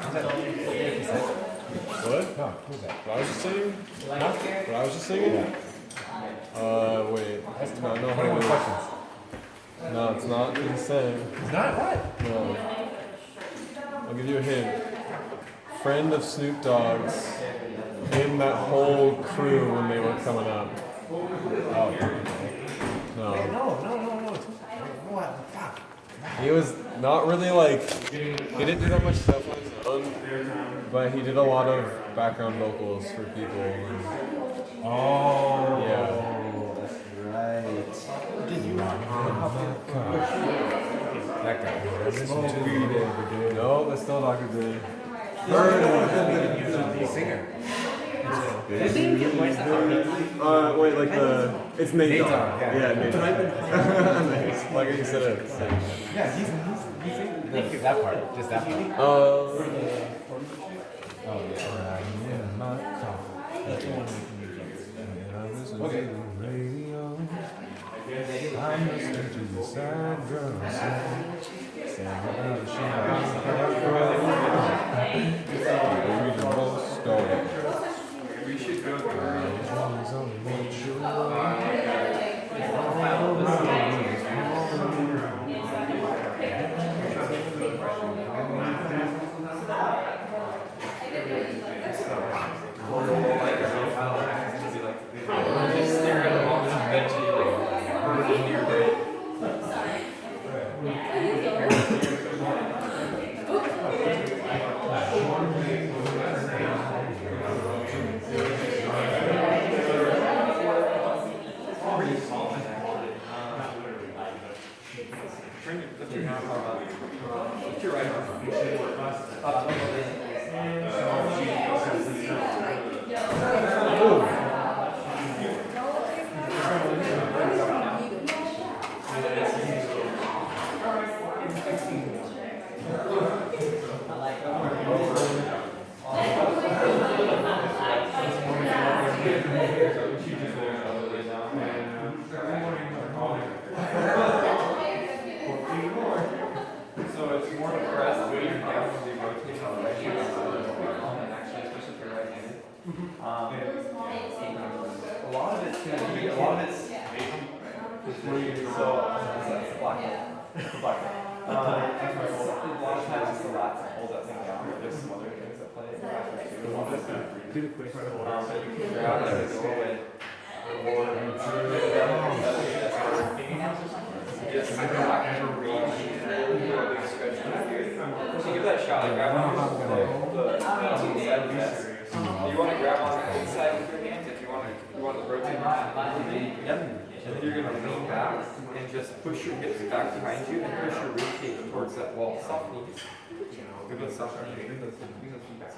What? No, who's that? What I was just singing? Huh? What I was just singing? Wait. That's No, no, 21 hold on. questions. No, it's not the same. It's not what? No. I'll give you a hint. Friend of Snoop Dogg's in that whole crew when they were coming up. Oh. No. No. What? Fuck. He was not really like, he didn't do that much stuff on his own, but he did a lot of background vocals for people. And, Oh. yeah. That's right. Did you that guy. Listen to No, that's still Dr. Dre. the singer. Wait, like it's Nate Nate Dogg. Dogg, yeah. Nate Dogg. Nice. Like you said it. Yeah, he's that part. Just that part. Oh yeah. In my car. Okay. I'm listening to the sad girl sing about the We should go push your hips back behind you and push your rib cage towards that wall. Soft knees. Good with soft knees. Bring those feet back.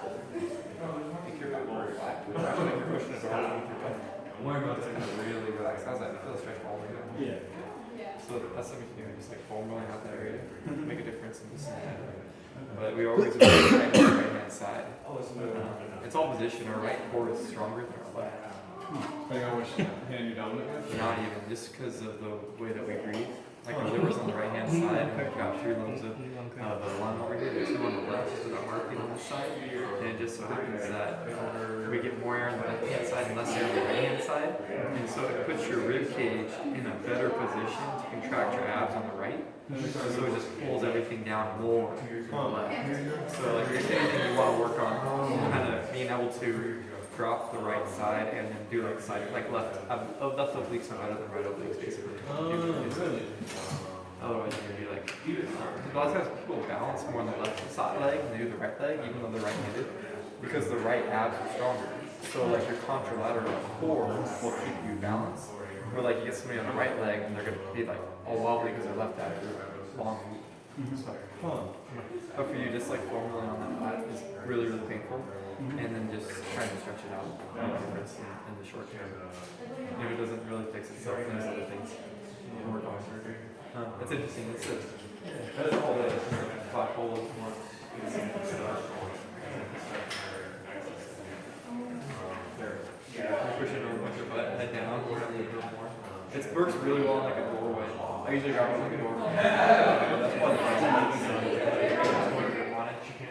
Make your back more flat. Imagine like you're pushing it hard underneath your butt. Just kind of really relax. How's that? Feel the stretch all the way down. Yeah. So that's something you can do. Just like foam rolling out that area. Make a difference in this. But we always do right hand side. It's all position. Our right core is stronger than our left. Depending on which hand you're dominant with? Not even, just because of the way that we breathe. Like our liver's on the right hand side, and we've got 3 lobes of the lung over here, 2 on the left, with our heartbeat on this side. And it just so happens that we get more air on the left hand side and less air on the right hand side. And so it puts your rib cage in a better position to contract your abs on the right. So it just pulls everything down more to the left. So like if anything you want to work on, kind of being able to drop the right side and then do like side, like left obliques are better than right obliques basically. Otherwise you're gonna be like, a lot of times people balance more on the left side leg than they do the right leg, even though they're right-handed, because the right abs are stronger. So like your contralateral core will keep you balanced. Or like you get somebody on the right leg and they're gonna be like all wobbly because their left ab is long. So, but for you, just like formulating on that flat is really, really painful. And then just trying to stretch it out in the short term. If it doesn't really fix itself, there's other things you can work on surgery. It's interesting. That's all the black hole is more. Push it over with your butt, head down, or a little more. It works really well in like a doorway. I usually grab it like a doorway. That's why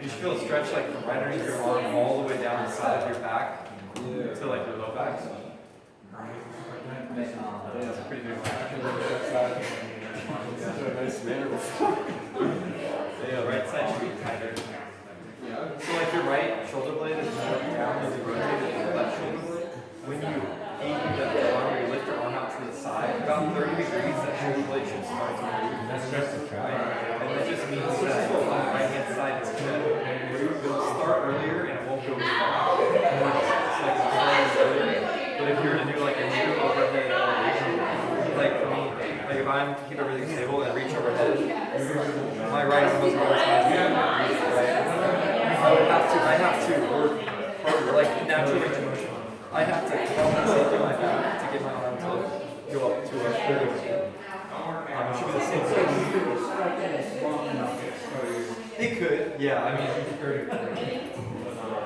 the You should feel a stretch like from right underneath your arm all the way down the side of your back to like your low back. That's a pretty big one. Nice man. The right side should be tighter. So like your right shoulder blade is more down as you rotate it to the left shoulder blade. When you aim the arm, you lift your arm out to the side, about 30 degrees, that shoulder blade should start to move. That's just a try. And that just means that the right hand side is going to move. It'll start earlier and it won't go as far. So like it's starting earlier. But if you were to do like a new overhead elevation, like for me, like if I'm keep everything stable and reach overhead, my right arm was always right. I have to work harder, like naturally. I have to compensate through my back to get my arm to go up to a full. It should be the same thing. It could, yeah. I mean,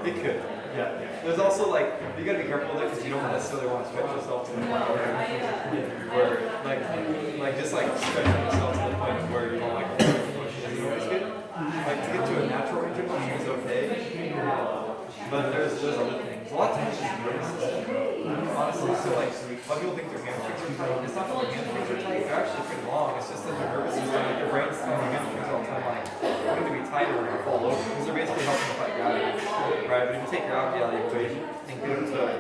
it could, yeah. There's also like you gotta be careful with it because you don't necessarily want to stretch yourself to the point where like just like stretching yourself to the point where you don't like push. You know, it's good. Like to get to a natural range of motion is okay, but there's other things. A lot of times it's just nervous system. Honestly, so like a lot of people think their hamstrings are tight. It's not that their hamstrings are tight. They're actually pretty long. It's just that their nervous system, like your brain's telling your hamstrings all the time, like you need to be tighter or you'll fall over because they're basically helping to fight gravity, right? But if you take gravity out of the equation and get them to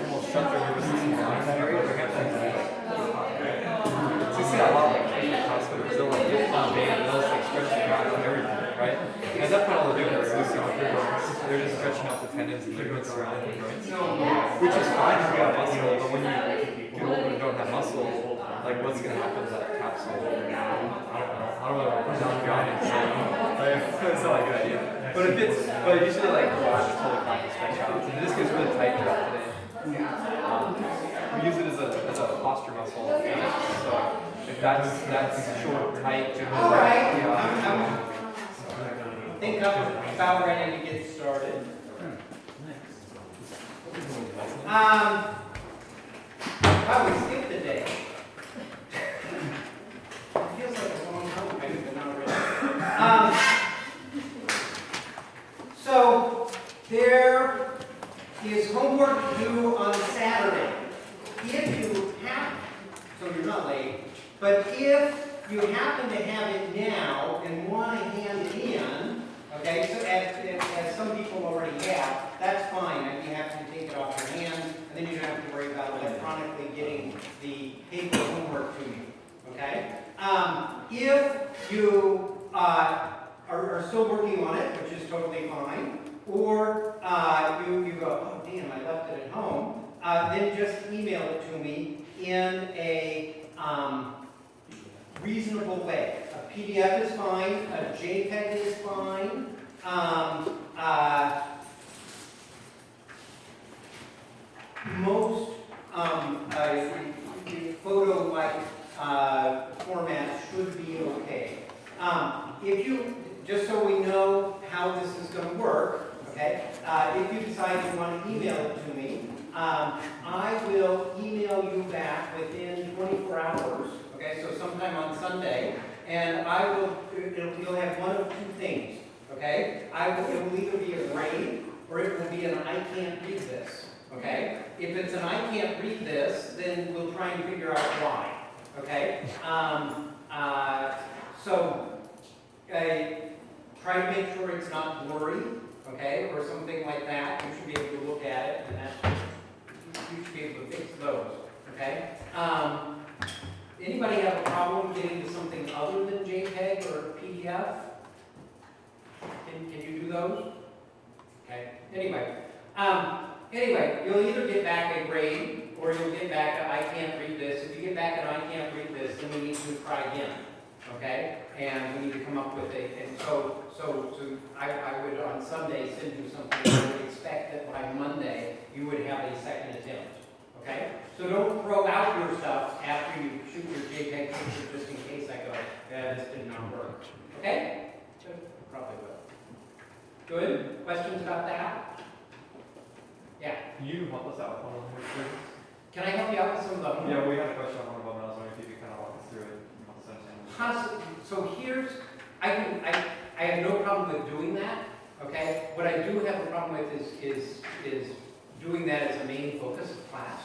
almost shut their nervous system down in that area, their hamstrings are tight. So you see that a lot like hospitals. They'll like get on band and they'll just like stretch their back and everything, right? And at that point, all they're doing is loosening up their joints. They're just stretching out the tendons and ligaments surrounding the joints, which is fine if you have muscle. But when you get older and don't have muscle, like what's going to happen to that capsule? I don't know. I don't know what I'm going to say. It's not a good idea. But usually like it's totally fine to stretch out. And this gets really tight throughout the day. We use it as a posture muscle. So if that's short, tight, All right. I think I'm about ready to get started. Wow, we skipped a day. It feels like a long time ago, but not really. So there is homework due on Saturday. If you have, so you're not late, but if you happen to have it now and want to hand it in, okay, so as some people already have, that's fine. And you have to take it off your hands, and then you don't have to worry about electronically getting the paper homework to you, okay? If you are still working on it, which is totally fine, or you go, oh damn, I left it at home, then just email it to me in a reasonable way. A PDF is fine, a JPEG is fine, most photo-like formats should be okay. If you, just so we know how this is going to work, okay, if you decide you want to email it to me, I will email you back within 24 hours, okay, so sometime on Sunday, and you'll have one of two things, okay? It will either be a grade, or it will be an I can't read this, okay? If it's an I can't read this, then we'll try and figure out why, okay? Try to make sure it's not blurry, okay, or something like that. You should be able to look at it, and you should be able to fix those, okay? Anybody have a problem getting to something other than JPEG or PDF? Can you do those? Okay. Anyway, you'll either get back a grade or you'll get back a I can't read this. If you get back an I can't read this, then we need to try again. Okay? And we need to come up with so I would on Sunday send you something. I would expect that by Monday you would have a second attempt. Okay? So don't throw out your stuff after you shoot your JPEG picture just in case I go, yeah, this did not work. Okay? Good. Probably will. Good? Questions about that? Yeah. Can you help us out with one of them, please? Can I help you out with some of them? Yeah, we had a question on one of them, and I was wondering if you could kind of walk us through it. So here's, I I have no problem with doing that, okay? What I do have a problem with is doing that as a main focus of class,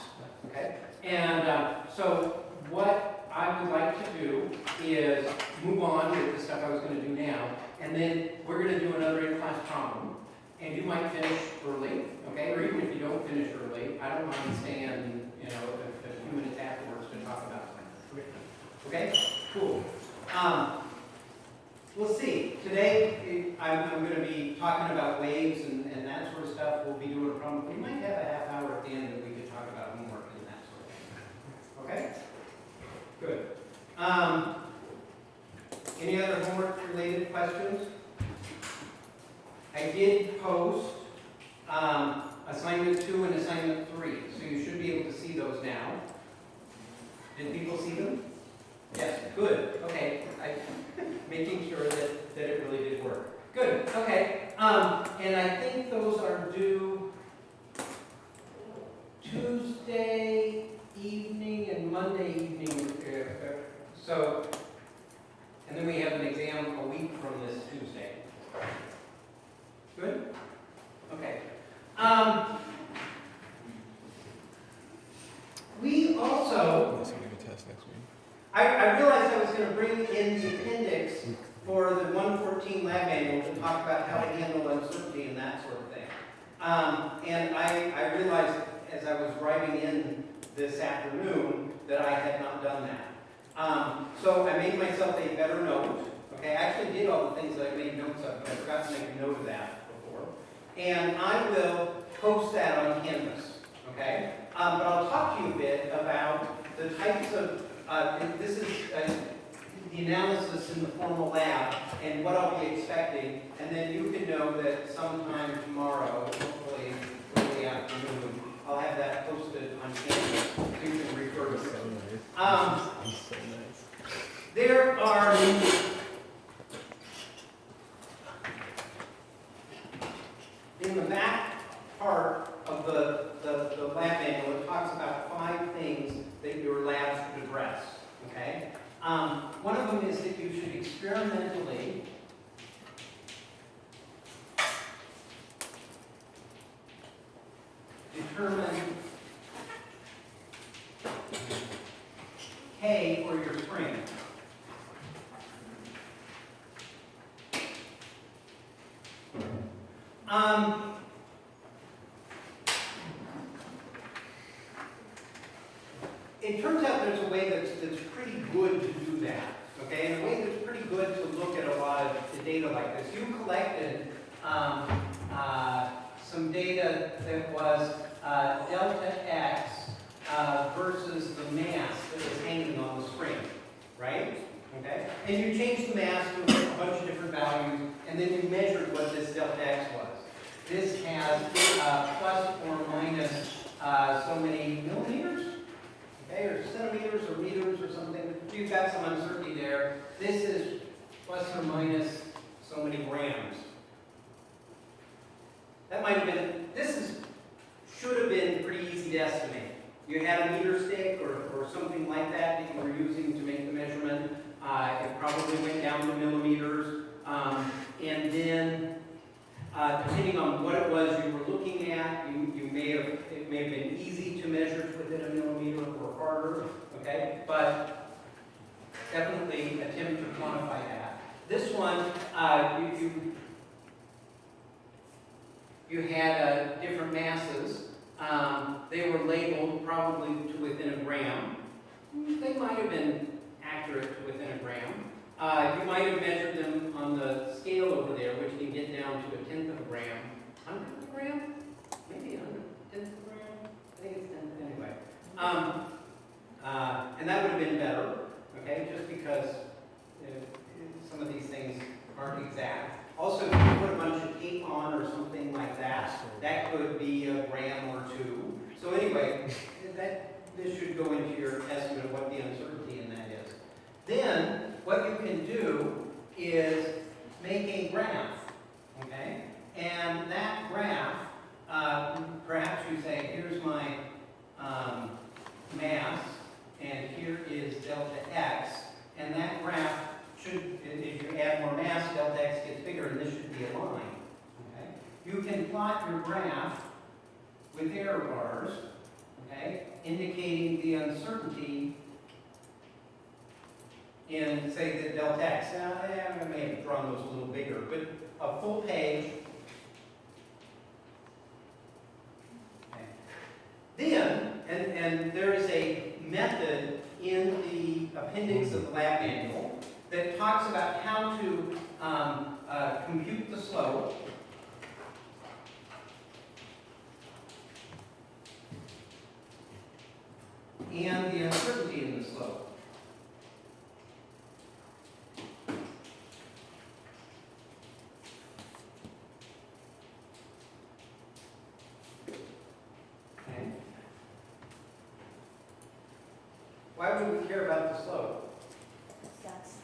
okay? And so what I would like to do is move on with the stuff I was going to do now, and then we're going to do another in-class problem, and you might finish early, okay? Or even if you don't finish early, I don't mind staying, you know, a few minutes afterwards to talk about it. Okay? Cool. We'll see. Today, I'm going to be talking about waves and that sort of stuff. We'll be doing a problem. We might have a half hour at the end that we could talk about homework and that sort of thing. Okay? Good. Any other homework-related questions? I did post assignment 2 and assignment 3, so you should be able to see those now. Did people see them? Yes, good. Okay, making sure that it really did work. Good. Okay. And I think those are due Tuesday evening and Monday evening. So, and then we have an exam a week from this Tuesday. Good? Okay. We also, Unless we give a test next week. I realized I was going to bring in the appendix for the 114 lab manual to talk about how to handle uncertainty and that sort of thing. And I realized as I was writing in this afternoon that I had not done that. So I made myself a better note. Okay, I actually did all the things that I made notes of, but I forgot to make a note of that before. And I will post that on Canvas. Okay, but I'll talk to you a bit about the types of, this is the analysis in the formal lab and what I'll be expecting, and then you can know that sometime tomorrow, hopefully early afternoon, I'll have that posted on Canvas so you can refer to it. So nice. There are in the back part of the lab manual, it talks about 5 things that your lab should address. Okay? One of them is that you should experimentally determine K for your spring. It turns out there's a way that's pretty good to do that, okay? And a way that's pretty good to look at a lot of the data like this. You collected some data that was delta X versus the mass that was hanging on the spring, right? Okay? And you changed the mass to a bunch of different values, and then you measured what this delta X was. This has plus or minus so many millimeters, okay, or centimeters or meters or something. You've got some uncertainty there. This is plus or minus so many grams. That might have been, should have been pretty easy to estimate. You had a meter stick or something like that you were using to make the measurement. It probably went down to millimeters. And then, depending on what it was you were looking at, it may have been easy to measure to within a millimeter or harder, okay? But definitely attempt to quantify that. This one, you had different masses. They were labeled probably to within a gram. They might have been accurate to within a gram. You might have measured them on the scale over there, which can get down to 1/10 of a gram. 100th of a gram? Maybe 1/10 of a gram? I think it's 10th anyway. And that would have been better, okay, just because some of these things aren't exact. Also, if you put a bunch of tape on or something like that, that could be a gram or 2. So anyway, this should go into your estimate of what the uncertainty in that is. Then, what you can do is make a graph, okay? And that graph, perhaps you say, here's my mass, and here is delta X, and that graph should, if you add add more mass, delta x gets bigger, and this should be a line. Okay? You can plot your graph with error bars, okay, indicating the uncertainty in, say, the delta x. Now, I may have drawn those a little bigger, but a full page. Okay. Then, and there is a method in the appendix of the lab manual that talks about how to compute the slope. And the uncertainty in the slope. Okay. Why would we care about the slope? That's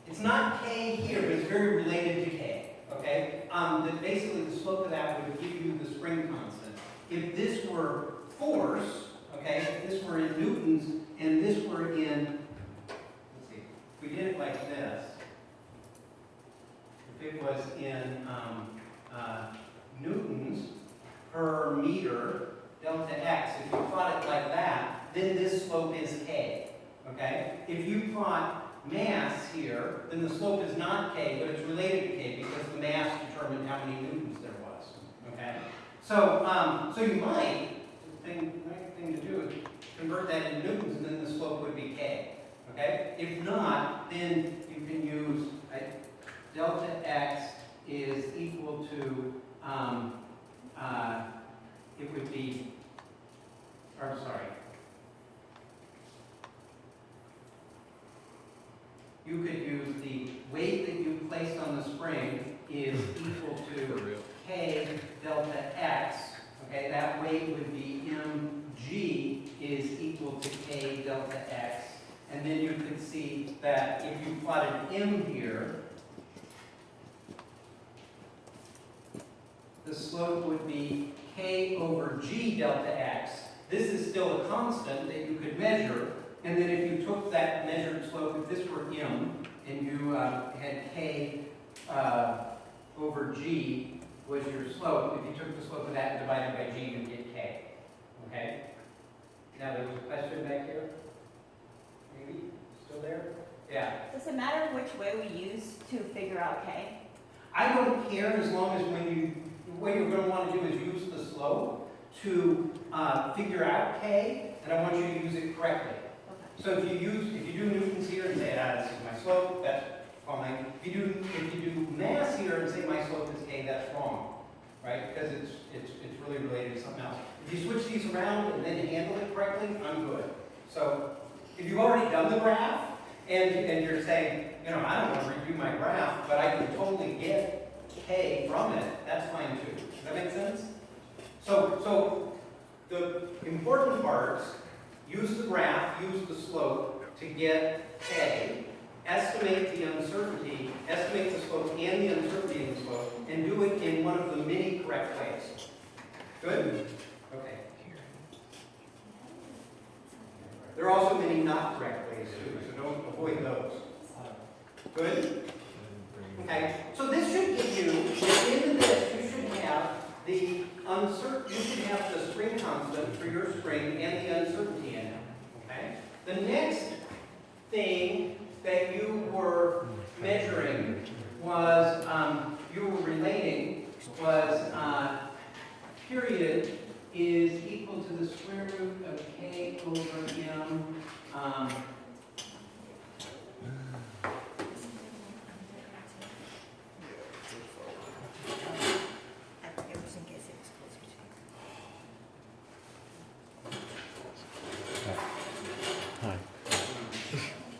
It's not K here, but it's very related to K. Okay? That basically the slope of that would give you the spring constant. If this were force, okay, if this were in newtons and this were in, let's see, if we did it like this, if it was in newtons per meter delta x, if you plot it like that, then this slope is K, okay? If you plot mass here, then the slope is not K, but it's related to K because the mass determined how many newtons there was, okay? So, so you might, the right thing to do is convert that into newtons, and then the slope would be K. Okay? If not, then you can use delta x is equal to it would be, or I'm sorry. You could use the weight that you placed on the spring is equal to K delta x, okay, that weight would be mg is equal to K delta x, and then you could see that if you plotted m here, the slope would be K over g delta x. This is still a constant that you could measure, and then if you took that measured slope, if this were m, and you had K over g, was your slope. If you took the slope of that and divided by g, you'd get K. Okay? Now there was a question back here? Maybe? Still there? Yeah. Does it matter which way we use to figure out K? I don't care as long as what you're going to want to do is use the slope to figure out K, and I want you to use it correctly. Okay. So if you do newtons here and say, this is my slope, that's fine. If you do mass here and say my slope is K, that's wrong, right? Because it's really related to something else. If you switch these around and then handle it correctly, I'm good. So if you've already done the graph and you're saying, I don't want to redo my graph, but I can totally get K from it, that's fine too. Does that make sense? So the important parts, use the graph, use the slope to get K. Estimate the uncertainty, estimate the slope and the uncertainty in the slope, and do it in one of the many correct ways. Good? Okay. There are also many not correct ways too, so don't avoid those. Good? Okay, so this should give you, at the end of this, you should have the spring constant for your spring and the uncertainty in it. Okay? The next thing that you were measuring was, you were relating, was period is equal to the square root of K over M. Hi.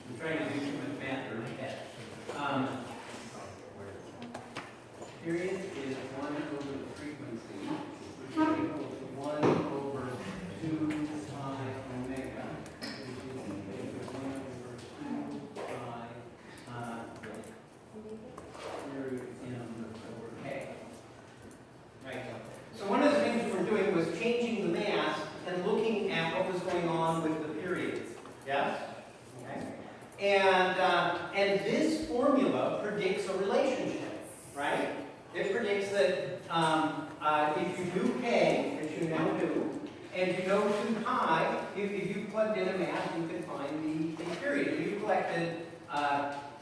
I'm trying to do too much math in my head. Period is 1 over the frequency, which is equal to 1 over 2 pi omega, which is equal to 1 over 2 pi square root m over k. Right. So one of the things we were doing was changing the mass and looking at what was going on with the periods. Yes? Okay. And And this formula predicts a relationship, right? It predicts that if you do k, which you now do, and you know 2 pi, if you plugged in a math, you could find the period. You collected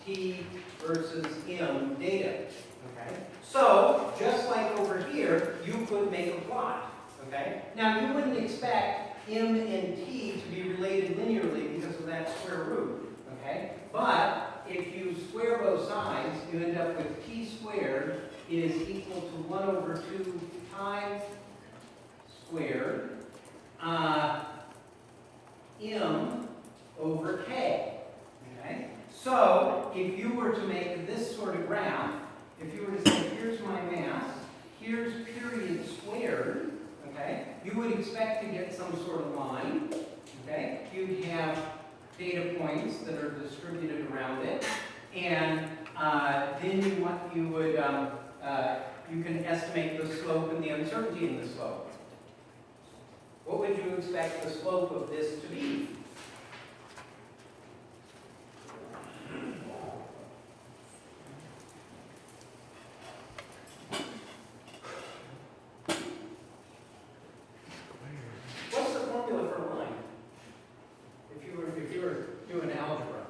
t versus m data. Okay? So, just like over here, you could make a plot. Okay? Now, you wouldn't expect m and t to be related linearly because of that square root. Okay? But if you square both sides, you end up with t squared is equal to 1 over 2 pi squared m over k. Okay? So, if you were to make this sort of graph, if you were to say, here's my mass, here's period squared, okay, you would expect to get some sort of line, okay? You'd have data points that are distributed around it, and then you can estimate the slope and the uncertainty in the slope. What would you expect the slope of this to be? What's the formula for a line? If you were doing algebra.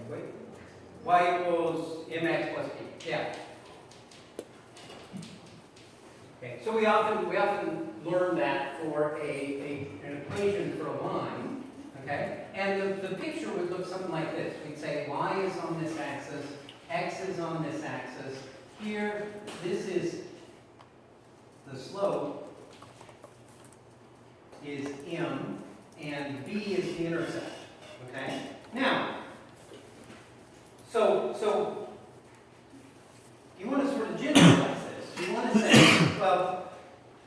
Wait. Y equals mx plus b. Yeah. Okay. So we often learn that for an equation for a line. Okay. And the picture would look something like this. We'd say y is on this axis, x is on this axis. Here, this is the slope is m, and b is the intercept. Okay. Now, so you want to sort of generalize this. You want to say, well,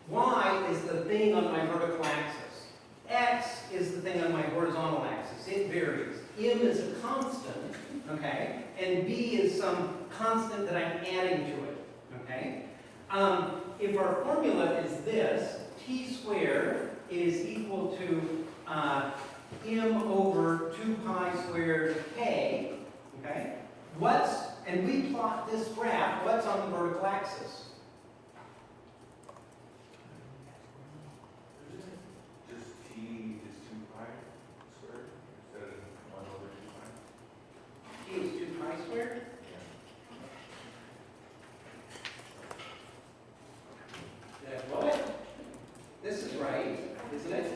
y is the thing on my vertical axis. X is the thing on my horizontal axis. It varies. M is a constant, okay, and b is some constant that I'm adding to it, okay. If our formula is this, t squared is equal to m over 2 pi squared k, okay? And we plot this graph, what's on the vertical axis? Just t is 2 pi squared instead of 1 over 2 pi. T is 2 pi squared? What? This is right, isn't it?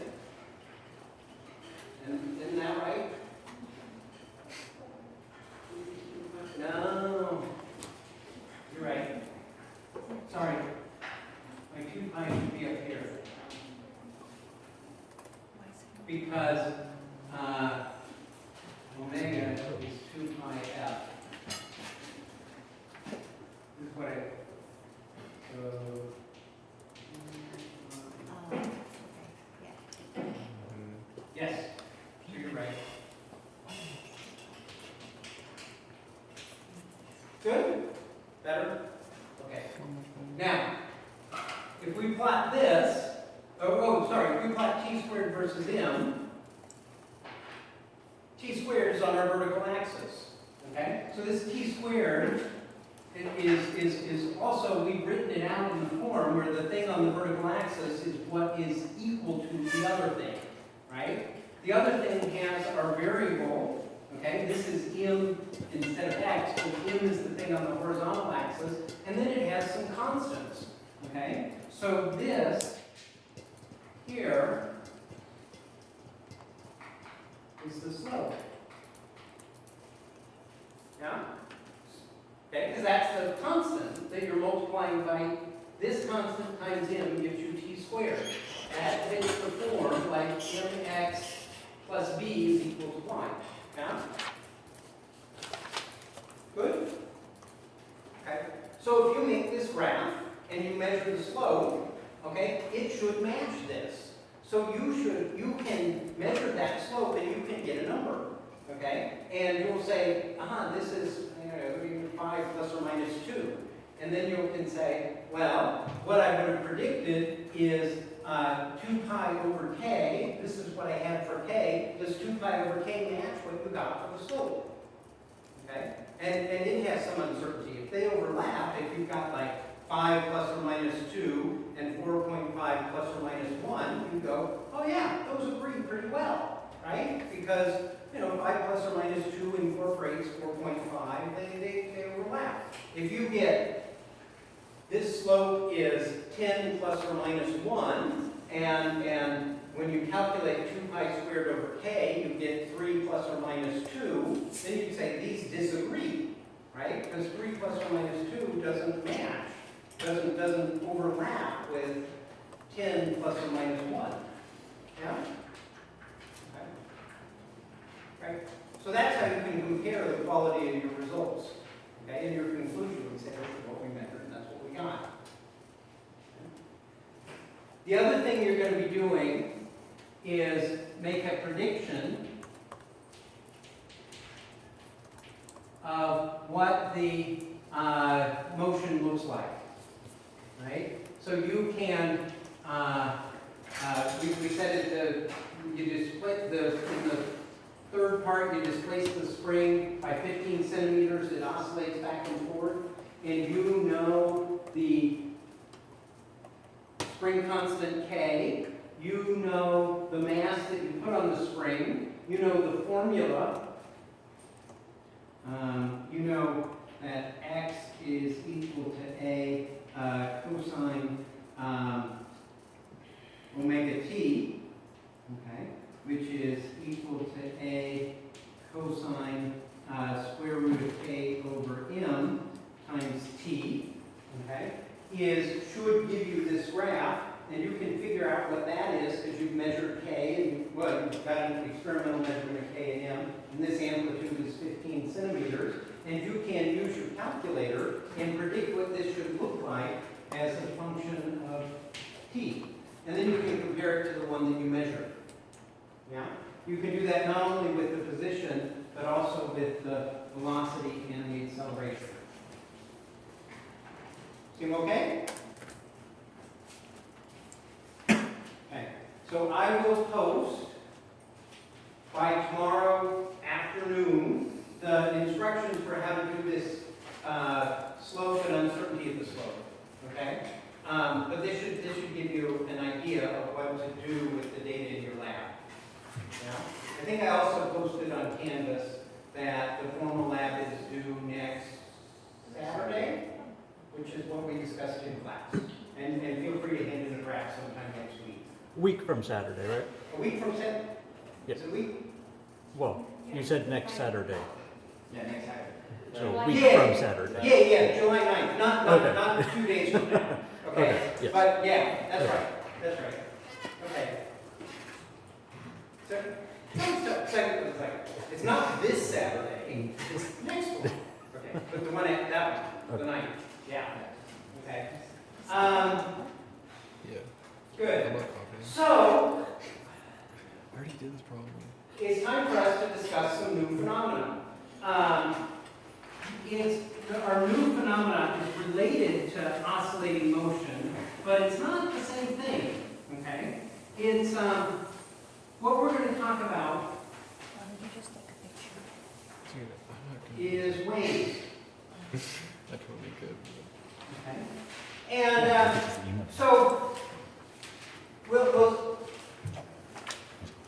And isn't that right? No. You're right. Sorry. My 2 pi should be up here. Because omega is 2 pi f. This is what I. Yes, so you're right. Good? Better? Okay. Now, if we plot this, if we plot t squared versus m, t squared is on our vertical axis. Okay? So this t squared is also, we've written it out in the form where the thing on the vertical axis is what is equal to the other thing. Right? The other thing has our variable, okay? This is m instead of x, so m is the thing on the horizontal axis, and then it has some constants, okay? So this here is the slope. Yeah? Okay, because that's the constant that you're multiplying by. This constant times m gives you t squared. That fits the form like mx plus b is equal to y. Yeah? Good? Okay. So if you make this graph and you measure the slope, okay, it should match this. So you can measure that slope and you can get a number. Okay? And you'll say, this is 5 plus or minus 2. And then you can say, well, what I would have predicted is 2 pi over k, this is what I had for k, does 2 pi over k match what you got for the slope? Okay? And it has some uncertainty. If they overlap, if you've got like 5 plus or minus 2 and 4.5 plus or minus 1, you go, oh yeah, those agree pretty well, right? Because, 5 plus or minus 2 incorporates 4.5, they overlap. If you get, this slope is 10 plus or minus 1, and when you calculate 2 pi squared over k, you get 3 plus or minus 2, then you say these disagree, right? Because 3 plus or minus 2 doesn't match, doesn't overlap with 10 plus or minus 1. Yeah? Okay. Right? So that's how you can compare the quality of your results. Okay? In your conclusion, we say, this is what we measured, and that's what we got. The other thing you're going to be doing is make a prediction of what the motion looks like, right? So you can, we said it, you displace in the third part, you displace the spring by 15 centimeters, it oscillates back and forth, and you know the spring constant K, you know the mass that you put on the spring, you know the formula, you know that X is equal to A cosine omega t, okay, which is equal to A cosine square root of K over M times T, okay, should give you this graph, and you can figure out what that is because you've measured K, and you've got an experimental measurement of K and M, and this amplitude is 15 centimeters, and you can use your calculator and predict what this should look like as a function of T. And then you can compare it to the one that you measured. Yeah? You can do that not only with the position, but also with the velocity and the acceleration. Seem okay? Okay. So I will post by tomorrow afternoon the instructions for how to do this slope and uncertainty of the slope. Okay? But this should give you an idea of what to do with the data in your lab. Yeah? I think I also posted on Canvas that the formal lab is due next Saturday, which is what we discussed in class. And feel free to hand in a draft sometime next week. Week from Saturday, right? A week from Saturday? Yep. It's a week? Well, you said next Saturday, Yeah, next Saturday. so week Yeah. from Saturday. Yeah, July 9th, Okay. not 2 days from now. Okay? Okay, yes. But yeah, that's right, that's right. Okay. Second, it's not this Saturday, it's next one. Okay, but the one at that one, the 9th, yeah. Okay. Yeah. Good. coffee. So, I already did this problem. it's time for us to discuss some new phenomena. Our new phenomena is related to oscillating motion, but it's not the same thing, okay? It's, what we're going to talk about Dude, I'm not gonna. is waves, That would be good. okay? And so,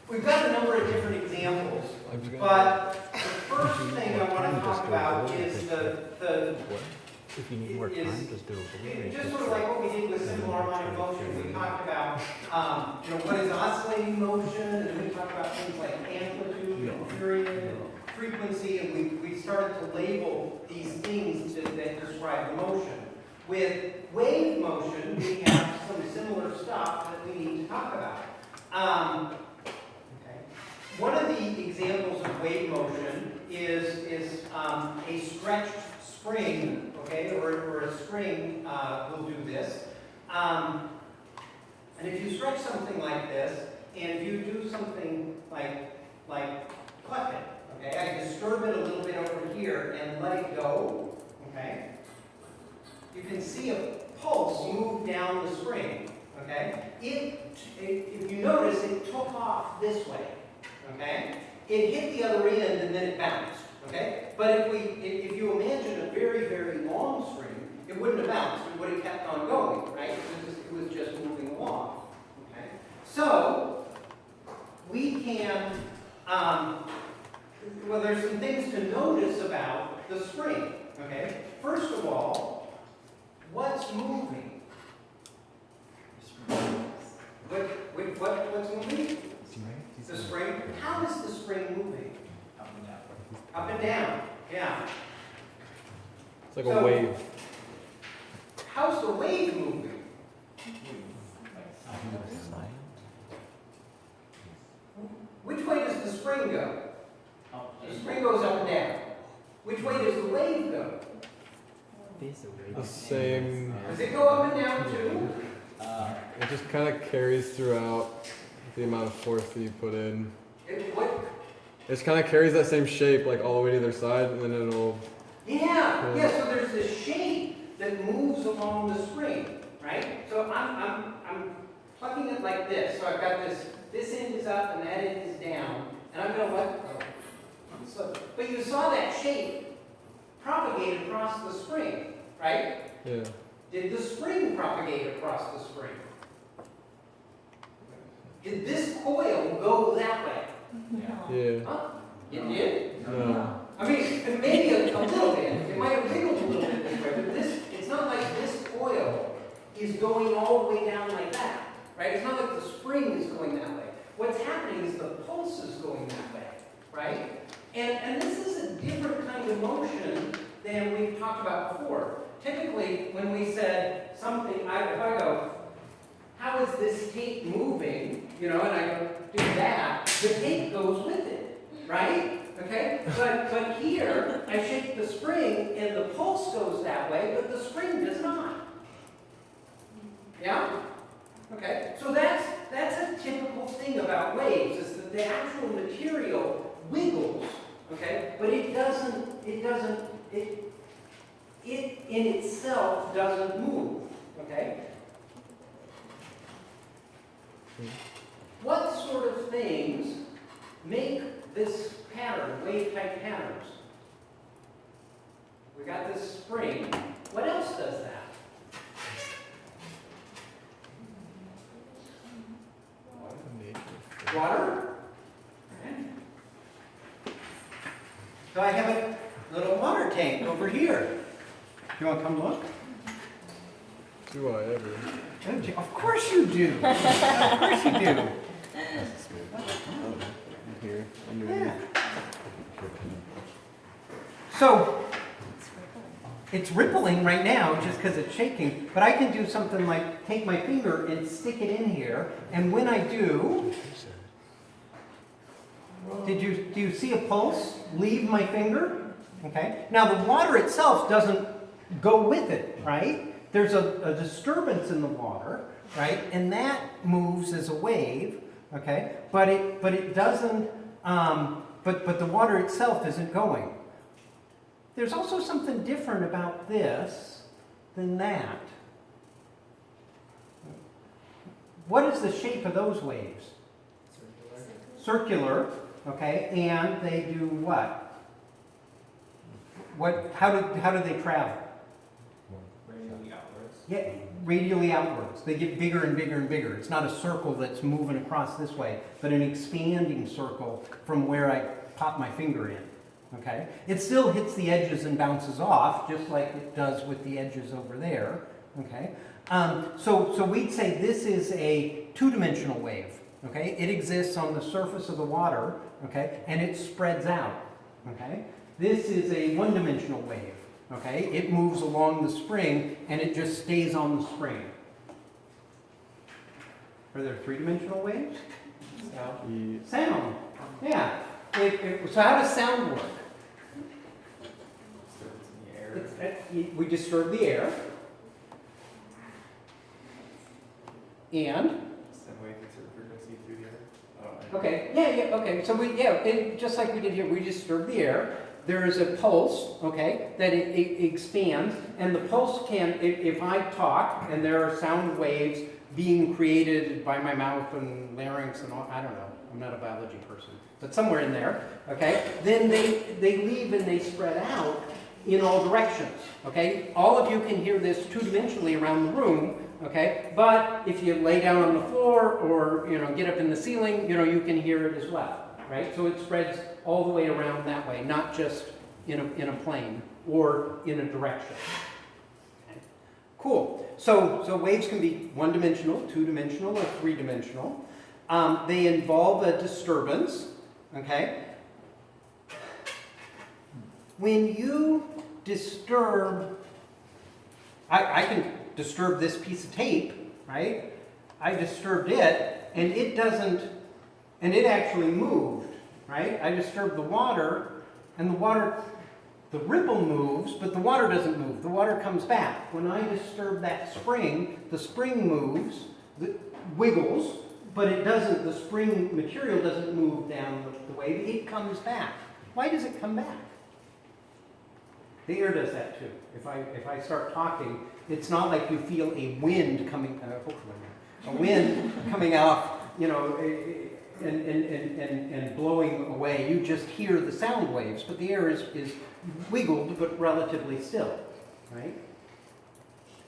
we've got a number of different examples, I'm just gonna. but the first thing I want to talk about is the If you need more is- time, just do a balloon. just sort of like what we did with simple harmonic motion. We talked about, what is oscillating motion, and then we talked about things like amplitude, and period, frequency, and we started to label these things that describe the motion. With wave motion, we have some similar stuff that we need to talk about. Okay. One of the examples of wave motion is a stretched spring, okay, or a spring will do this. And if you stretch something like this, and you do something like clef it, okay, I disturb it a little bit over here and let it go, okay, you can see a pulse move down the spring, okay. It if you notice, it took off this way, okay? It hit the other end and then it bounced, okay? But if you imagine a very, very long string, it wouldn't have bounced, it would have kept on going, right? It was just moving along, okay? So, we can, well, there's some things to notice about the spring, okay? First of all, what's moving? What's moving? The spring. How is the spring moving? Up and down. Yeah. It's like So- a wave. How's the wave moving? Which way does the spring go? The spring goes up and down. Which way does the wave go? The same. Does it go up and down too? It just kind of carries throughout the amount of force that you put in. What? It just kind of carries that same shape like all the way to their side, and then it'll. Yeah. So there's this shape that moves along the spring, right? So I'm plucking it like this. So I've got this end is up and that end is down, and I'm going to let go. So, but you saw that shape propagate across the spring, right? Yeah. Did the spring propagate across the spring? Did this coil go that way? Yeah. Huh? It did? No. I mean, maybe a little bit. It might have wiggled a little bit this way, but it's not like this coil is going all the way down like that, right? It's not like the spring is going that way. What's happening is the pulse is going that way, right? And this is a different kind of motion than we've talked about before. Typically, when we said something, if I go, how is this tape moving? You know, and I go, do that, the tape goes with it, right? Okay? But here, I shake the spring and the pulse goes that way, but the spring does not. Yeah? Okay? So that's a typical thing about waves, is that the actual material wiggles, okay? But it in itself doesn't move, okay? What sort of things make this pattern, wave-type patterns? We got this spring. What else does that? Water? Okay. So I have a little water tank over here. You want to come look? Do I ever? Don't you? Of course you do. Of course you do. Here. Yeah. So it's rippling right now just because it's shaking, but I can do something like take my finger and stick it in here, and when I do, do you see a pulse leave my finger? Okay. Now the water itself doesn't go with it, right? There's a disturbance in the water, right? And that moves as a wave, okay? But it doesn't. But the water itself isn't going. There's also something different about this than that. What is the shape of those waves? Circular, okay, and they do what? How do they travel? Radially outwards. Yeah, radially outwards. They get bigger and bigger and bigger. It's not a circle that's moving across this way, but an expanding circle from where I pop my finger in. Okay? It still hits the edges and bounces off, just like it does with the edges over there. Okay? So we'd say this is a two-dimensional wave. Okay? It exists on the surface of the water, okay, and it spreads out. Okay? This is a one-dimensional wave. Okay? It moves along the spring and it just stays on the spring. Are there three-dimensional waves? Sound. Yeah. So how does sound work? Disturbance in the air. We disturb the air. And? Send waves at frequency through the air. Okay, yeah, okay. So just like we did here, we disturb the air. There is a pulse, okay, that it expands, and the pulse can, if I talk, and there are sound waves being created by my mouth and larynx and all, I don't know, I'm not a biology person, but somewhere in there, okay? Then they leave and they spread out in all directions, okay? All of you can hear this two-dimensionally around the room, okay? But if you lay down on the floor or, get up in the ceiling, you can hear it as well, right? So it spreads all the way around that way, not just in a plane or in a direction. Okay. Cool. So waves can be one-dimensional, two-dimensional, or three-dimensional. They involve a disturbance, okay? When you disturb, I can disturb this piece of tape, right? I disturbed it, and it doesn't, and it actually moved, right? I disturbed the water, and the ripple moves, but the water doesn't move. The water comes back. When I disturb that spring, the spring moves, wiggles, but it doesn't, the spring material doesn't move down the wave. It comes back. Why does it come back? The air does that too. If I start talking, it's not like you feel a wind coming, a wind coming off, and blowing away. You just hear the sound waves, but the air is wiggled but relatively still, right?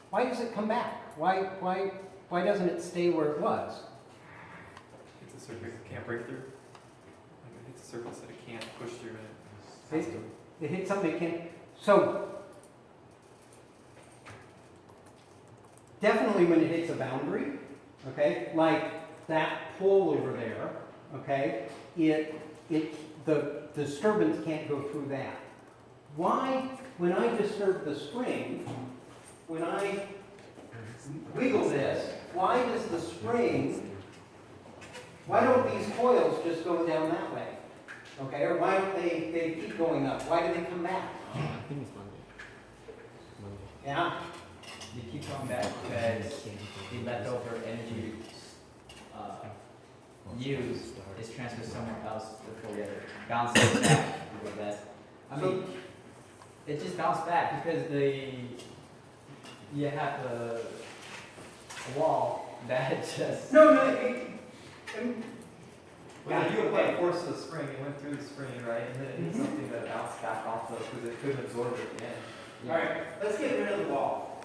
Why does it come back? Why doesn't it stay where it was? It's a surface it can't break through. Like it's a surface that it can't push through and it has to. It hit something it can't. So definitely when it hits a boundary, okay, like that pole over there, okay, the disturbance can't go through that. Why, when I disturb the spring, when I wiggle this, why does the spring, why don't these coils just go down that way? Okay, or why don't they keep going up? Why do they come back? I think it's Monday. Yeah? You keep coming back because the leftover energy used is transferred somewhere else before you bounce it back more or less. I mean, it just bounced back because you have a wall that just... No, Well, if you apply force to the spring, it went through the spring, right? And then it needs something that bounced back off of because it couldn't absorb it again. All right, let's get rid of the wall.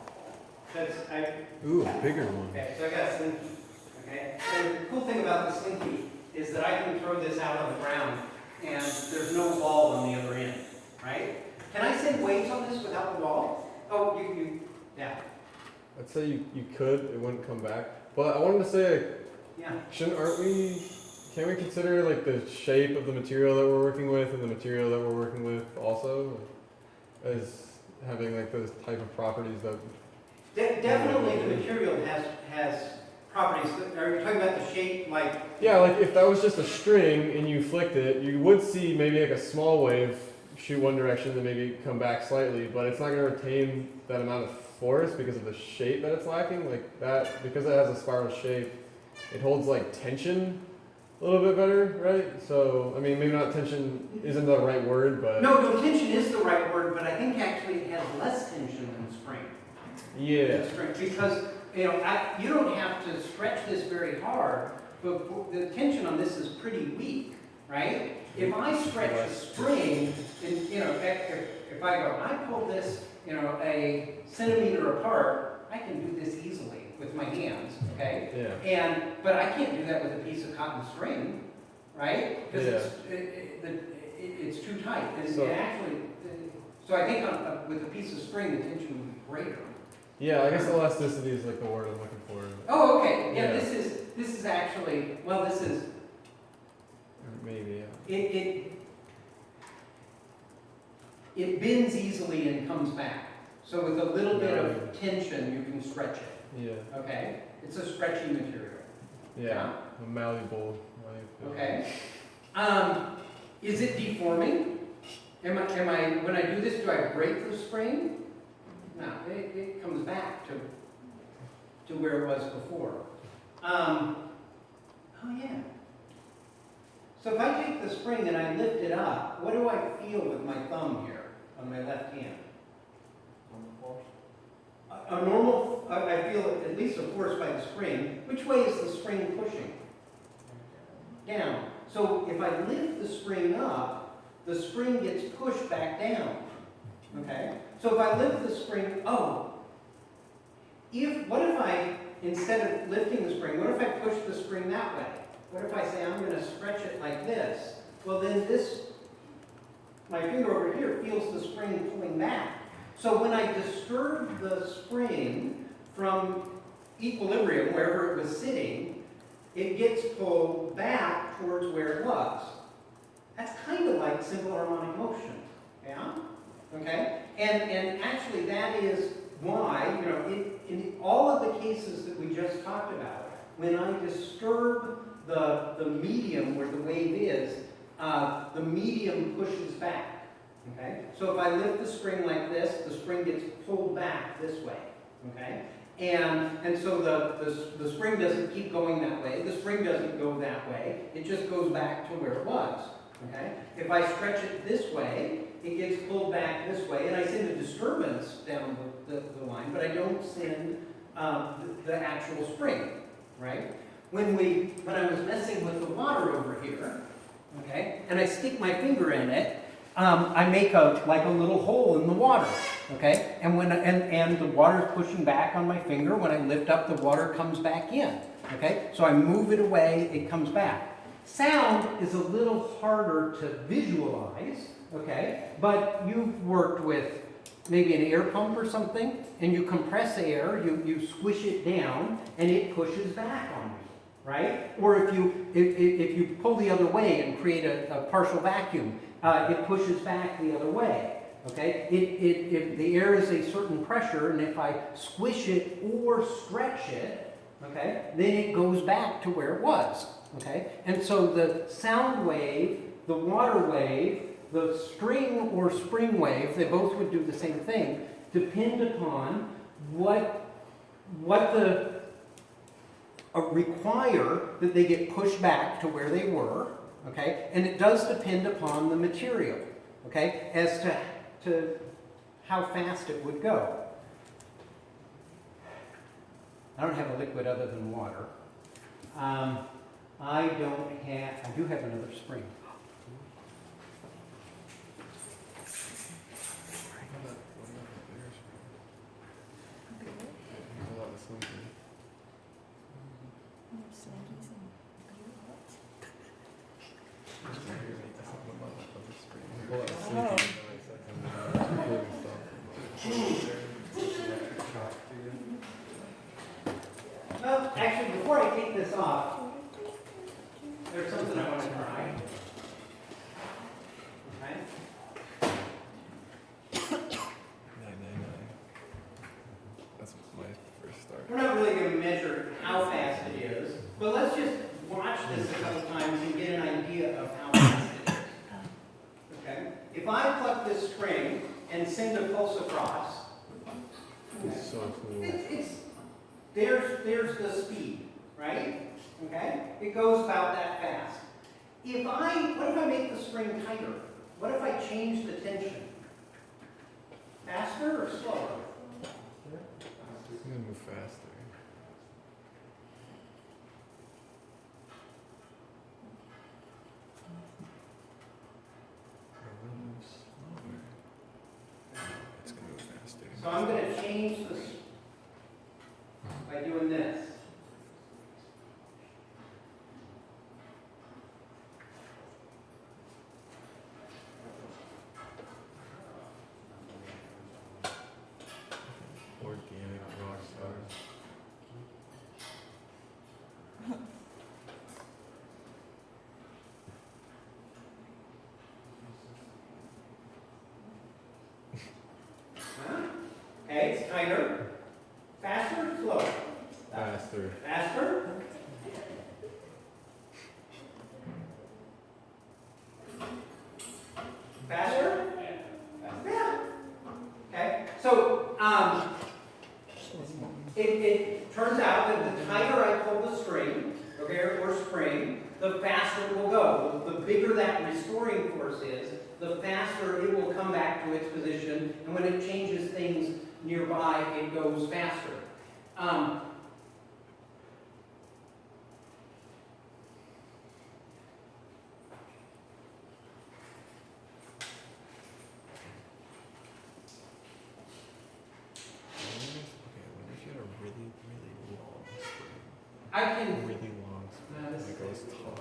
Ooh, a bigger one. Okay, so I got a slinky. Okay, and the cool thing about the slinky is that I can throw this out on the ground and there's no ball on the other end, right? Can I send waves on this without the ball? Oh, yeah, I'd say you could, it wouldn't come back. But I wanted to say, yeah. can't we consider like the shape of the material that we're working with and the material that we're working with also as having like those type of properties that... Definitely the material has properties. Are you talking about the shape, like... Yeah, like if that was just a string and you flicked it, you would see maybe like a small wave shoot one direction and maybe come back slightly, but it's not going to retain that amount of force because of the shape that it's lacking. Like that, because it has a spiral shape, it holds like tension a little bit better, right? So, I mean, maybe not tension isn't the right word, but... No, tension is the right word, but I think actually it has less tension than spring. Yeah. Because, you don't have to stretch this very hard, but the tension on this is pretty weak, right? If I stretch a spring, and, if I go, I pull this, a centimeter apart, I can do this easily with my hands, okay? Yeah. But I can't do that with a piece of cotton string, right? Because it's too tight. And So I think with a piece of string, the tension would be greater. Yeah, I guess elasticity is like the word I'm looking for. Oh, okay. Yeah, Yeah. this is actually, well, this is, Maybe, yeah. it bends easily and comes back. So with a little bit of tension, you can stretch it, Yeah. okay? It's a stretchy material. Yeah. A malleable. Okay. Is it deforming? Am I, when I do this, do I break the spring? No, it comes back to where it was before. Oh yeah. So if I take the spring and I lift it up, what do I feel with my thumb here on my left hand? a normal, I feel at least a force by the spring, which way is the spring pushing? Down. So if I lift the spring up, the spring gets pushed back down. Okay? So if I lift the spring, what if I, instead of lifting the spring, what if I push the spring that way? What if I say I'm going to stretch it like this? Well, then my finger over here feels the spring pulling back. So when I disturb the spring from equilibrium, wherever it was sitting, it gets pulled back towards where it was. That's kind of like simple harmonic motion. Yeah? Okay? And actually that is why, in all of the cases that we just talked about, when I disturb the medium where the wave is, the medium pushes back. Okay? So if I lift the spring like this, the spring gets pulled back this way. Okay? And so the spring doesn't keep going that way. The spring doesn't go that way. It just goes back to where it was. Okay? If I stretch it this way, it gets pulled back this way, and I send a disturbance down the line, but I don't send the actual spring, right? When I was messing with the water over here, okay, and I stick my finger in it, I make like a little hole in the water, okay, and the water's pushing back on my finger. When I lift up, the water comes back in, okay. So I move it away, it comes back. Sound is a little harder to visualize, okay, but you've worked with maybe an air pump or something, and you compress air, you squish it down, and it pushes back on you, right? Or if you pull the other way and create a partial vacuum, it pushes back the other way, okay? If the air is a certain pressure, and if I squish it or stretch it, okay, then it goes back to where it was, okay? And so the sound wave, the water wave, the string or spring wave, they both would do the same thing, depend upon what the require that they get pushed back to where they were, okay? And it does depend upon the material, okay, as to how fast it would go. I don't have a liquid other than water. I do have another spring. Well, actually, before I take this off, there's something I want to try. Okay? That's my first start. We're not really going to measure how fast it is, but let's just watch this a couple times and get an idea of how fast it is. Okay? If I pluck this string and send a pulse across, It's so cool. there's the speed, right? Okay? It goes about that fast. What if I make the spring tighter? What if I change the tension? Faster or slower? I'm gonna move faster. It's gonna move faster. So I'm going to change this by doing this. Organic rock stars. Huh? Okay, it's tighter. Faster or slower? Faster. Faster? Faster? Yeah. Okay, so it turns out that the tighter I pull the string, okay, or spring, the faster it will go. The bigger that restoring force is, the faster it will come back to its position, and when it changes things nearby, it goes faster. Okay, what if you had a really, really long string? I can, Really long string this that goes taut.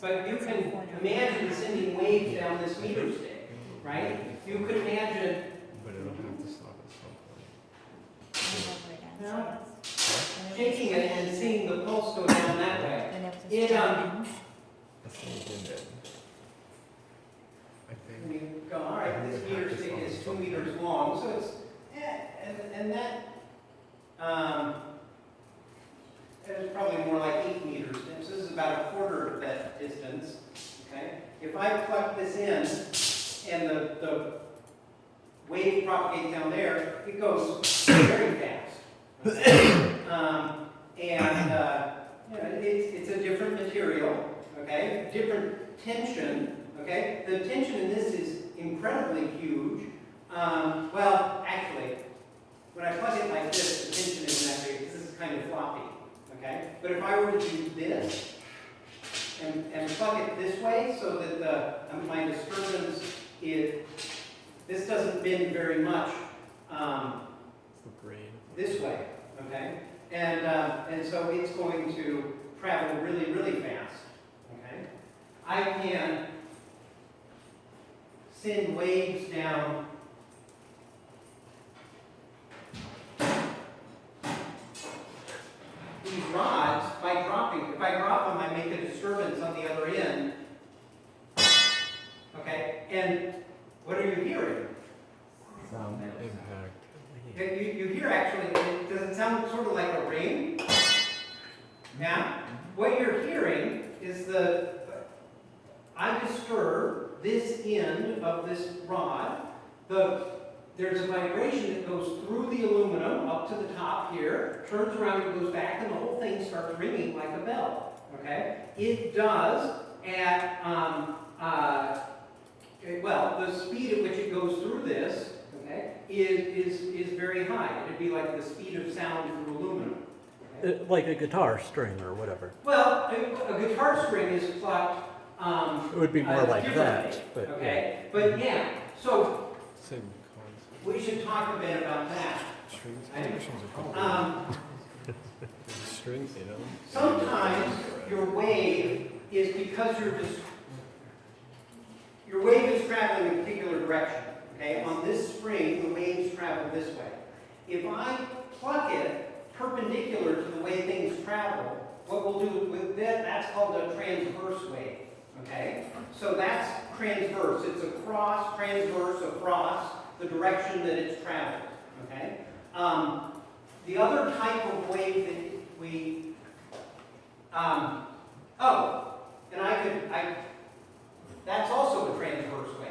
but you can imagine sending waves down this meter stick, right? You could imagine, But it'll have to stop at some point. no, shaking it and seeing the pulse go down that way. It, That's the end. I And think. you go, all right, this meter stick is 2 meters long, so it's, and that, is probably more like 8 meters. And so this is about a quarter of that distance, okay? If I plug this in and the wave propagates down there, it goes very fast. Okay? It's a different material, okay? Different tension, okay? The tension in this is incredibly huge. Well, actually, when I plug it like this, the tension isn't that big. This is kind of floppy, okay? But if I were to do this and plug it this way so that my disturbance this doesn't bend very much It's the brain. this way, okay? And so it's going to travel really, really fast, okay? I can send waves down these rods by dropping. If I drop them, I make a disturbance on the other end, okay? And what are you hearing? Sound. Impact. You hear actually, does it sound sort of like a ring? Yeah? What you're hearing is I disturb this end of this rod. There's a vibration that goes through the aluminum up to the top here, turns around and goes back, and the whole thing starts ringing like a bell. Okay? It does at, well, the speed at which it goes through this, okay, is very high. It'd be like the speed of sound through aluminum. Okay? Like a guitar string or whatever. Well, a guitar string is plucked It would be more like differently, that, but yeah. okay? But yeah, so Same concept. we should talk a bit about that. Strings. I- Strings are cool. Um, Strings, you know? sometimes your wave is because your wave is traveling in a particular direction. Okay, on this spring, the waves travel this way. If I pluck it perpendicular to the way things travel, what we'll do with that's called a transverse wave. Okay, so that's transverse. It's across, transverse, across the direction that it's traveled. Okay, the other type of wave that we, that's also a transverse wave.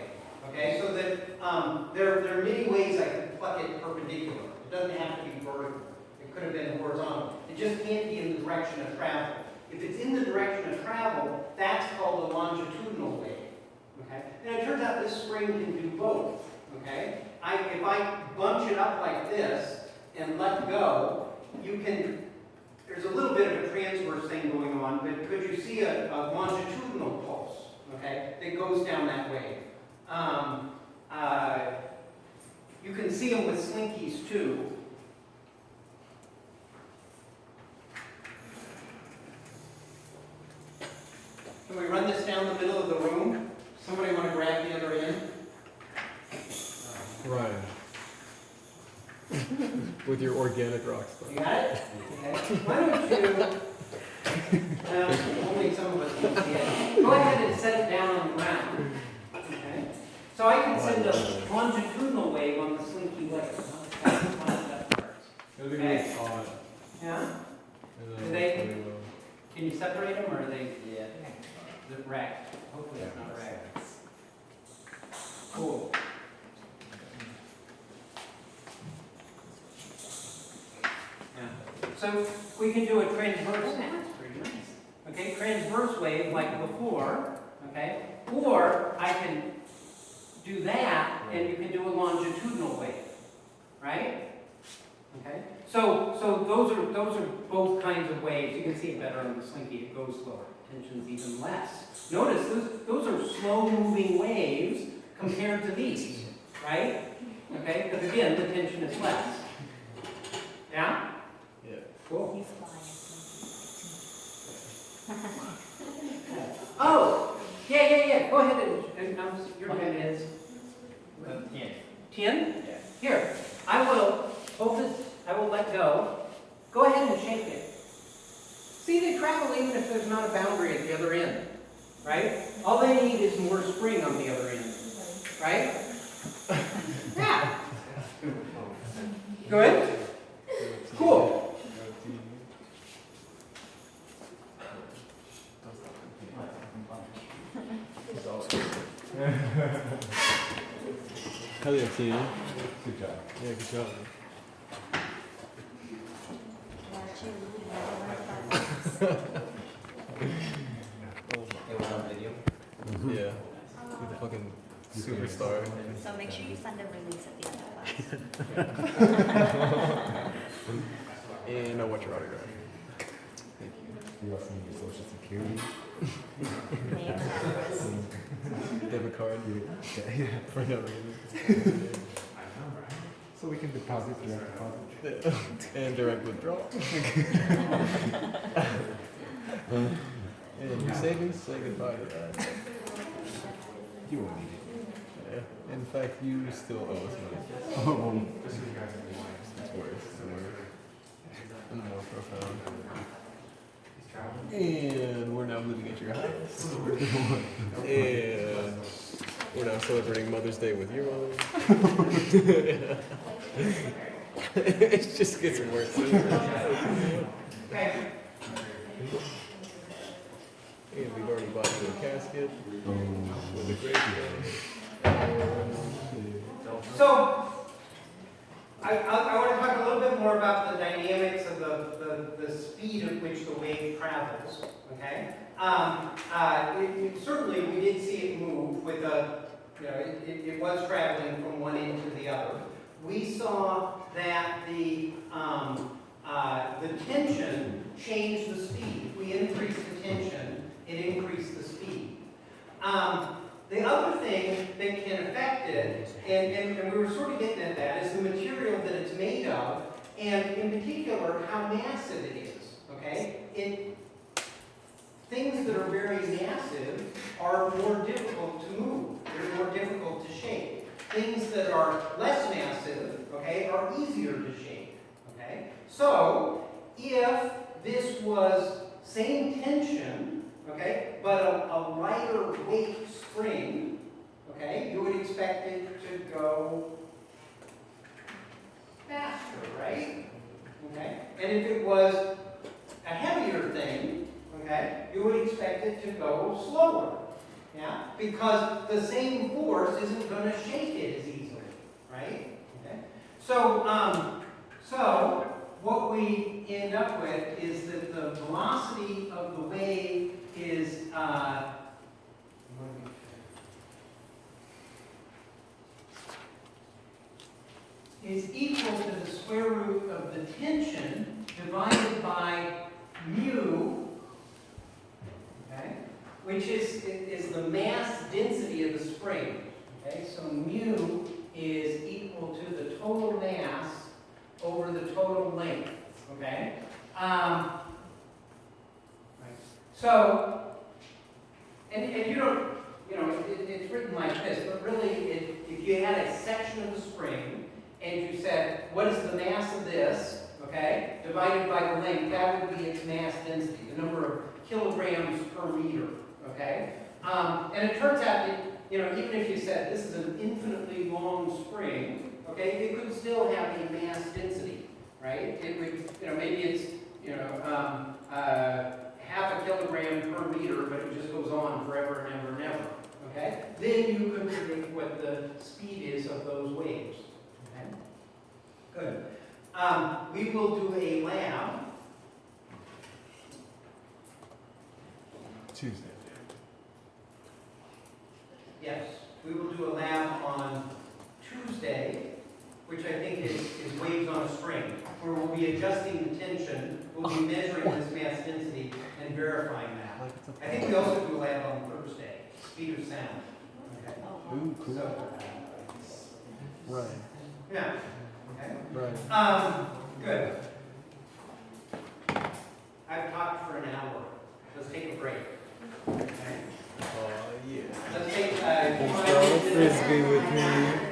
Okay, so that there are many ways I can pluck it perpendicular. It doesn't have to be vertical. It could have been horizontal. It just can't be in the direction of travel. If it's in the direction of travel, that's called a longitudinal wave. Okay, and it turns out this spring can do both. Okay, if I bunch it up like this and let go, you can. There's a little bit of a transverse thing going on, but could you see a longitudinal pulse? Okay, that goes down that way. You can see them with slinkies too. Can we run this down the middle of the room? Somebody want to grab the other end? Ryan. With your organic rock stuff. You got it? Okay. Why don't you, only some of us can see it. Go ahead and set it down on the ground. Okay? So I can send a longitudinal wave on the slinky wave. That's one of the parts. It'll be Okay. really taut. Yeah? And Do then they- it's really low. Can you separate them, or are they Yeah. wrecked? Hopefully it's not wrecked. Cool. Yeah. So we can do a transverse. That's pretty nice. Okay, transverse wave like before, okay? Or I can do that, and you can do a longitudinal wave, right? Okay? So those are both kinds of waves. You can see it better on the Slinky. It goes slower. Tension's even less. Notice those are slow-moving waves compared to these, right? Okay? Because again, the tension is less. Yeah? Yeah. Cool. He's flying. Oh, yeah. Go ahead and your name is 10. 10? Yeah. Here, I will hold this, I will let go. Go ahead and shake it. See, they travel even if there's not a boundary at the other end, right? All they need is more spring on the other end, right? Yeah. Good? Cool. Hell yeah, team. Good job. Yeah, good job. It was on video. Yeah. You're the fucking superstar. So make sure you send a release at the end of class. And I want your autograph. You also need your social security. Name, address. Debit card. Yeah. For no reason. So we can deposit direct deposit. And direct withdrawal. And your savings, say goodbye to that. You won't need it. Yeah. In fact, you still owe us money. Oh, It's worse. It's worse. And more profound. And we're now living at your house. And we're now celebrating Mother's Day with your mother. It just gets worse. Okay. And we've already bought you a casket with a graveyard. So, I want to talk a little bit more about the dynamics of the speed at which the wave travels, okay? Certainly, we did see it move with it was traveling from one end to the other. We saw that the tension changed the speed. If we increased the tension, it increased the speed. The other thing that can affect it, and we were sort of getting at that, is the material that it's made of, and in particular, how massive it is, okay? Things that are very massive are more difficult to move. They're more difficult to shake. Things that are less massive, okay, are easier to shake, okay? So, if this was same tension, okay, but a lighter weight spring, okay, you would expect it to go faster, right? Okay, and if it was a heavier thing, okay, you would expect it to go slower, yeah, because the same force isn't going to shake it as easily, right? Okay, so what we end up with is that the velocity of the wave is equal to the square root of the tension divided by mu, okay, which is the mass density of the spring. Okay, so mu is equal to the total mass over the total length. Okay. Right. So, and you don't, it's written like this, but really, if you had a section of the spring and you said, what is the mass of this, okay, divided by the length, that would be its mass density, the number of kilograms per meter, okay? And it turns out that, even if you said this is an infinitely long spring, okay, it could still have a mass density, right? It would, maybe it's, half a kilogram per meter, but it just goes on forever and ever and ever, okay? Then you could predict what the speed is of those waves, okay? Good. We will do a lab. Tuesday. Yes, we will do a lab on Tuesday, which I think is waves on a string, where we'll be adjusting the tension, we'll be measuring this mass density and verifying that. I think we also do a lab on Thursday, speed of sound. Okay. Ooh, cool. So, Right. yeah, okay. Right. Good. I've talked for an hour. Let's take a break. Okay. Yeah. Let's take, Throw a frisbee with me.